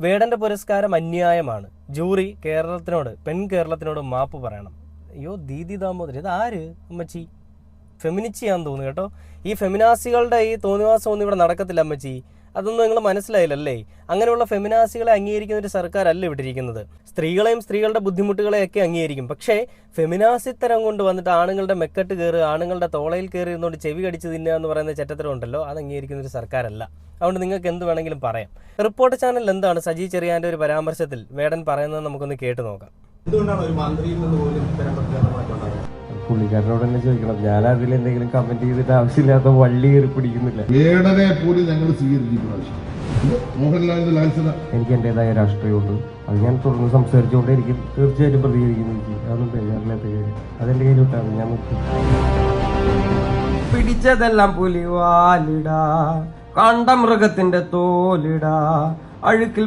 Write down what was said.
വേടന്റെ പുരസ്കാരം അന്യായമാണ്. ജൂറി കേരളത്തിനോട് മാപ്പ് പറയണം. അയ്യോ ദീദി ദാമോദരൻ, ഇത് ആര് അമ്മച്ചി? ഫെമിനിച്ചിയാന്ന് തോന്നുന്നു കേട്ടോ. ഈ ഫെമിനാസികളുടെ ഈ തോന്നിവാസമൊന്നും ഇവിടെ നടക്കത്തില്ല അമ്മച്ചി. അതൊന്നും നിങ്ങൾ മനസ്സിലായില്ലല്ലേ? അങ്ങനെയുള്ള ഫെമിനാസികളെ അംഗീകരിക്കുന്ന ഒരു സർക്കാരല്ല ഇവിടെ ഇരിക്കുന്നത്. സ്ത്രീകളെയും സ്ത്രീകളുടെ ബുദ്ധിമുട്ടുകളെയൊക്കെ അംഗീകരിക്കും. പക്ഷേ ഫെമിനാസിത്തരം കൊണ്ട് വന്നിട്ട് ആണുങ്ങളുടെ മെക്കെട്ട് കയറുക, ആണുങ്ങളുടെ തോളയിൽ കയറി ഇരുന്നുകൊണ്ട് ചെവി കടിച്ച് തിന്നുക എന്ന് പറയുന്ന ചെറ്റത്തരം ഉണ്ടല്ലോ, അത് അംഗീകരിക്കുന്ന ഒരു സർക്കാരല്ല. അതുകൊണ്ട് നിങ്ങൾക്ക് എന്ത് വേണമെങ്കിലും പറയാം. റിപ്പോർട്ട് ചാനൽ എന്താണ് സജി ചെറിയാൻ്റെ ഒരു പരാമർശത്തിൽ വേടൻ പറയുന്നത് നമുക്കൊന്ന് കേട്ടു നോക്കാം. എന്തുകൊണ്ടാണ് ഒരു മന്ത്രിയിൽ നിന്ന് പോലും ഇത്തരം പ്രതികരണങ്ങളൊക്കെ ഉണ്ടാകുന്നത്? പുള്ളിക്കാരനോട് തന്നെ ചോദിക്കണം. ഞാൻ അതിൽ എന്തെങ്കിലും കമന്റ് ചെയ്തിട്ട് ആവശ്യമില്ലാത്ത വള്ളി കയറി പിടിക്കുന്നില്ല. വേടനെ പോലും ഞങ്ങൾ സ്വീകരിച്ചിരിക്കുന്നു. മോഹൻലാലിന്റെ ലാൽസന എനിക്ക് എന്റേതായ രാഷ്ട്രീയമുണ്ട്. അത് ഞാൻ തുറന്ന് സംസാരിച്ചുകൊണ്ടേയിരിക്കും. തീർച്ചയായിട്ടും പ്രതികരിക്കുന്നു. അതൊന്നും ബേജാറില്ലാത്ത കാര്യം. അതെന്റെ കയ്യിൽ വിട്ടാണ് ഞാൻ പിടിച്ചതെല്ലാം പുലിവാലിടാ, കണ്ട മൃഗത്തിന്റെ തോലിടാ, അഴുക്കിൽ